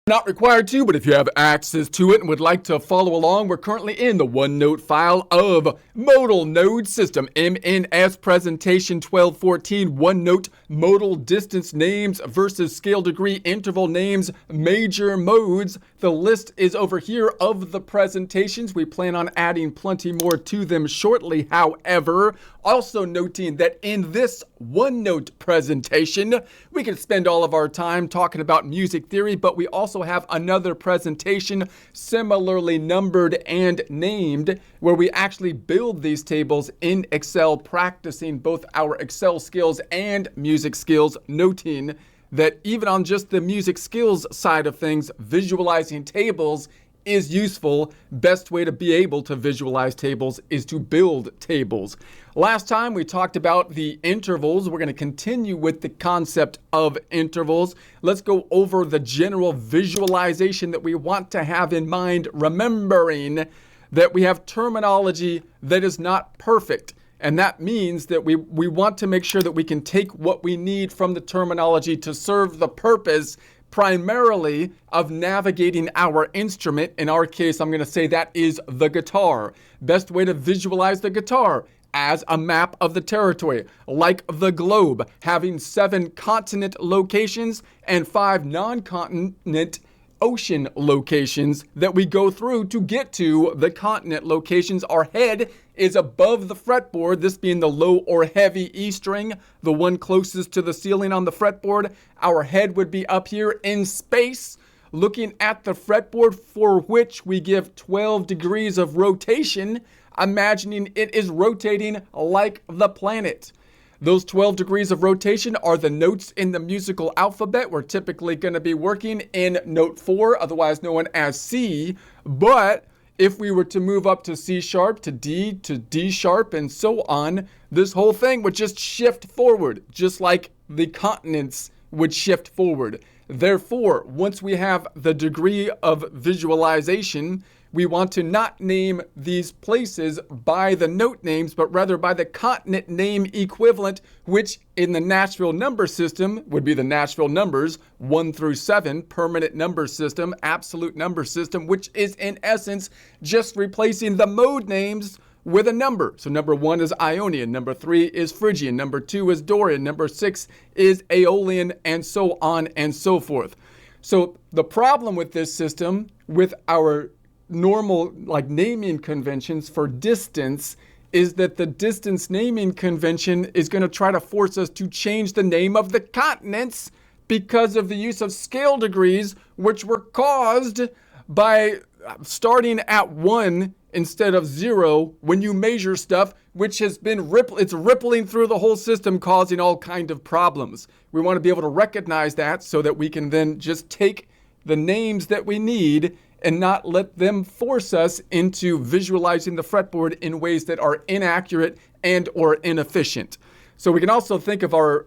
Not required to, but if you have access to it and would like to follow along, we're currently in the OneNote file of Modal Node System, MNS Presentation 1214, OneNote Modal Distance Names versus Scale Degree Interval Names, Major Modes. The list is over here of the presentations. We plan on adding plenty more to them shortly, however. Also noting that in this OneNote presentation, we could spend all of our time talking about music theory, but we also have another presentation similarly numbered and named where we actually build these tables in Excel, practicing both our Excel skills and music skills, noting that even on just the music skills side of things, visualizing tables is useful. Best way to be able to visualize tables is to build tables. Last time we talked about the intervals. We're going to continue with the concept of intervals. Let's go over the general visualization that we want to have in mind, remembering that we have terminology that is not perfect. And that means that we want to make sure that we can take what we need from the terminology to serve the purpose primarily of navigating our instrument. In our case, I'm going to say that is the guitar. Best way to visualize the guitar as a map of the territory, like the globe, having 7 continent locations and 5 non-continent ocean locations that we go through to get to the continent locations. Our head is above the fretboard, this being the low or heavy E string, the one closest to the ceiling on the fretboard. Our head would be up here in space, looking at the fretboard, for which we give 12 degrees of rotation, imagining it is rotating like the planet. Those 12 degrees of rotation are the notes in the musical alphabet. We're typically going to be working in note 4, otherwise known as C. But if we were to move up to C sharp, to D sharp, and so on, this whole thing would just shift forward, just like the continents would shift forward. Therefore, once we have the degree of visualization, we want to not name these places by the note names, but rather by the continent name equivalent, which in the Nashville number system would be the Nashville numbers 1 through 7, permanent number system, absolute number system, which is in essence just replacing the mode names with a number. So number 1 is Ionian, number 3 is Phrygian, number 2 is Dorian, number 6 is Aeolian, and so on and so forth. So the problem with this system, with our normal naming conventions for distance, is that the distance naming convention is going to try to force us to change the name of the continents because of the use of scale degrees, which were caused by starting at 1 instead of 0 when you measure stuff, which has been rippling through the whole system, causing all kind of problems. We want to be able to recognize that so that we can then just take the names that we need and not let them force us into visualizing the fretboard in ways that are inaccurate and or inefficient. So we can also think of our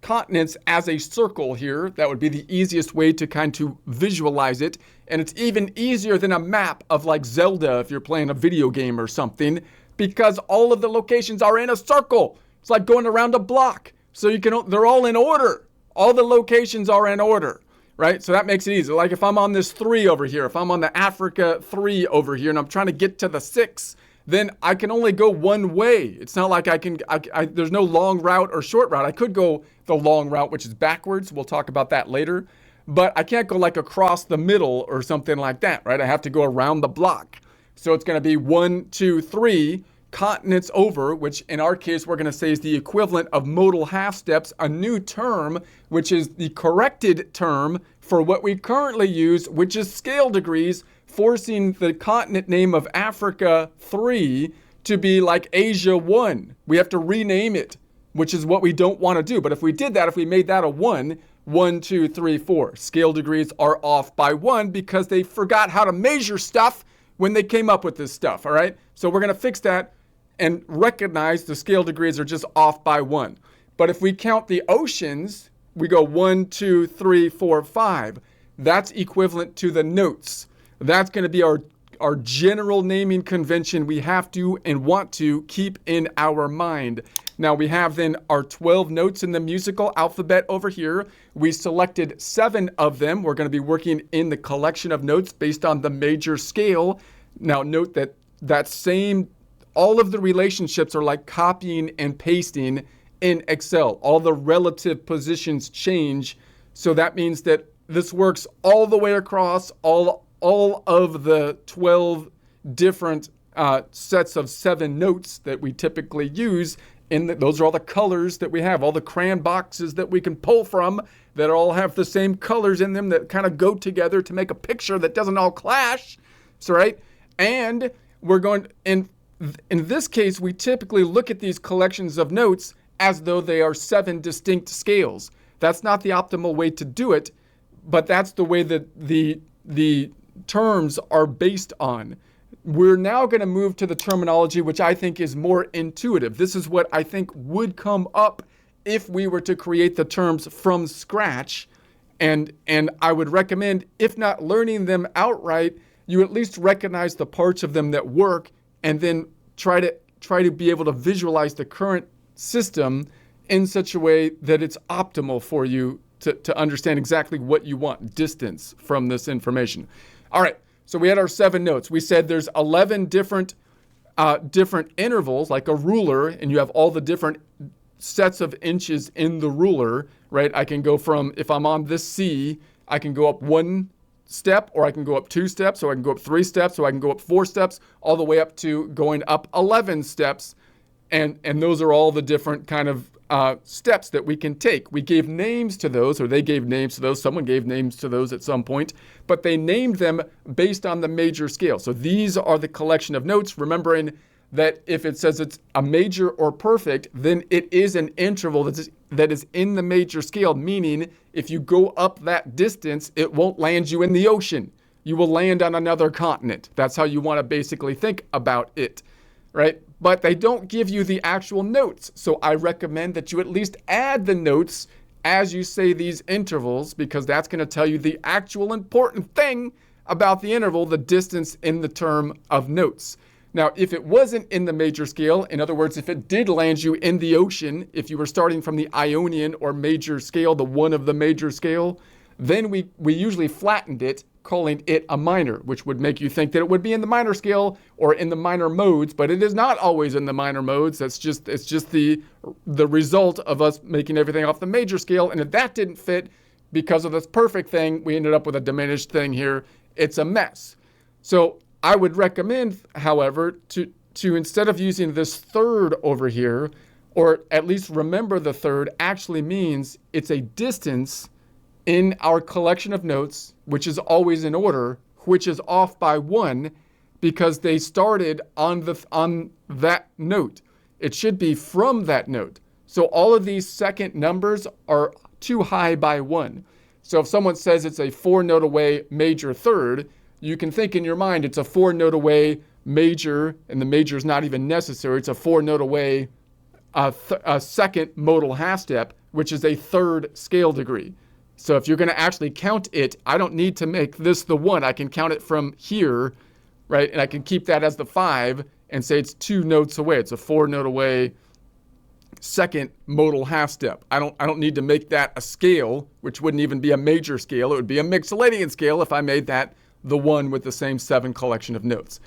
continents as a circle here. That would be the easiest way to kind of visualize it. And it's even easier than a map of like Zelda if you're playing a video game or something, because all of the locations are in a circle. It's like going around a block. So they're all in order. All the locations are in order. Right? So that makes it easy. Like if I'm on this 3 over here, if I'm on the Africa 3 over here and I'm trying to get to the 6, then I can only go one way. It's not like there's no long route or short route. I could go the long route, which is backwards. We'll talk about that later. But I can't go like across the middle or something like that, right? I have to go around the block. So it's going to be 1, 2, 3 continents over, which in our case, we're going to say is the equivalent of modal half steps, a new term, which is the corrected term for what we currently use, which is scale degrees, forcing the continent name of Africa 3 to be like Asia 1. We have to rename it, which is what we don't want to do. But if we did that, if we made that a 1, 1, 2, 3, 4, scale degrees are off by 1 because they forgot how to measure stuff when they came up with this stuff, all right? So we're going to fix that and recognize the scale degrees are just off by 1. But if we count the oceans, we go 1, 2, 3, 4, 5. That's equivalent to the notes. That's going to be our general naming convention we have to and want to keep in our mind. Now we have then our 12 notes in the musical alphabet over here. We selected 7 of them. We're going to be working in the collection of notes based on the major scale. Now note that all of the relationships are like copying and pasting in Excel. All the relative positions change. So that means that this works all the way across all of the 12 different sets of 7 notes that we typically use. Those are all the colors that we have, all the crayon boxes that we can pull from that all have the same colors in them that kind of go together to make a picture that doesn't all clash. So, right? And we're going, in this case, we typically look at these collections of notes as though they are 7 distinct scales. That's not the optimal way to do it, but that's the way that the terms are based on. We're now going to move to the terminology, which I think is more intuitive. This is what I think would come up if we were to create the terms from scratch. And I would recommend, if not learning them outright, you at least recognize the parts of them that work, and then try to be able to visualize the current system in such a way that it's optimal for you to understand exactly what you want, distance from this information. All right. So we had our 7 notes. We said there's 11 different intervals, like a ruler, and you have all the different sets of inches in the ruler, right? I can go from, if I'm on this C, I can go up 1 step, or I can go up 2 steps, or I can go up 3 steps, or I can go up 4 steps, all the way up to going up 11 steps. And those are all the different kind of steps that we can take. We gave names to those, or they gave names to those. Someone gave names to those at some point, but they named them based on the major scale. So these are the collection of notes, remembering that if it says it's a major or perfect, then it is an interval that is in the major scale, meaning if you go up that distance, it won't land you in the ocean. You will land on another continent. That's how you want to basically think about it, right? But they don't give you the actual notes. So I recommend that you at least add the notes as you say these intervals, because that's going to tell you the actual important thing about the interval, the distance in the term of notes. Now, if it wasn't in the major scale, in other words, if it did land you in the ocean, if you were starting from the Ionian or major scale, the 1 of the major scale, then we usually flattened it, calling it a minor, which would make you think that it would be in the minor scale or in the minor modes, but it is not always in the minor modes. It's just the result of us making everything off the major scale. And if that didn't fit because of this perfect thing, we ended up with a diminished thing here. It's a mess. So I would recommend, however, to instead of using this third over here, or at least remember the third actually means it's a distance in our collection of notes, which is always in order, which is off by 1 because they started on that note. It should be from that note. So all of these second numbers are too high by 1. So if someone says it's a 4-note away major third, you can think in your mind it's a 4-note away major, and the major is not even necessary. It's a 4-note away a second modal half step, which is a 3rd scale degree. So if you're going to actually count it, I don't need to make this the 1. I can count it from here, right? And I can keep that as the 5 and say it's 2 notes away. It's a 4-note away second modal half step. I don't need to make that a scale, which wouldn't even be a major scale. It would be a Mixolydian scale if I made that the 1 with the same 7 collection of notes.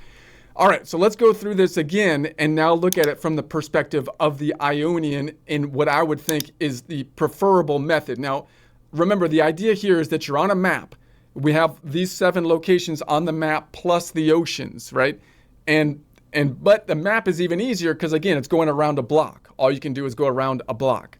All right, so let's go through this again and now look at it from the perspective of the Ionian in what I would think is the preferable method. Now, remember, the idea here is that you're on a map. We have these 7 locations on the map plus the oceans, right? But the map is even easier because, again, it's going around a block. All you can do is go around a block.